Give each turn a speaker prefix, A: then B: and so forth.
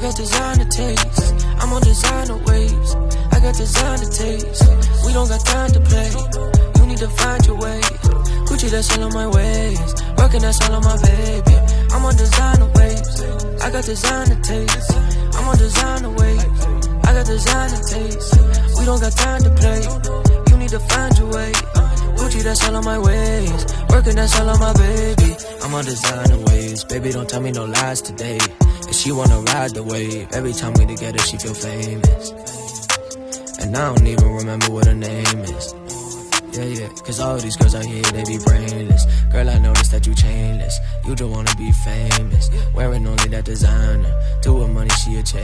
A: got designer taste. I'm on designer waves. I got designer taste. We don't got time to play. You need to find your way. Gucci, that's all on my ways. Working, that's all on my baby. I'm on designer waves. I got designer taste. I'm on designer waves. I got designer taste. We don't got time to play. You need to find your way. Gucci, that's all on my ways. Working, that's all on my baby. I'm on designer ways. Baby, don't tell me no lies today. And she wanna ride the wave. Every time we together, she feel famous. And I don't even remember what her name is. Yeah, cause all these girls out here, they be brainless. Girl, I noticed that you chainless. You don't wanna be famous. Wearing only that designer. Do what money, she a chase.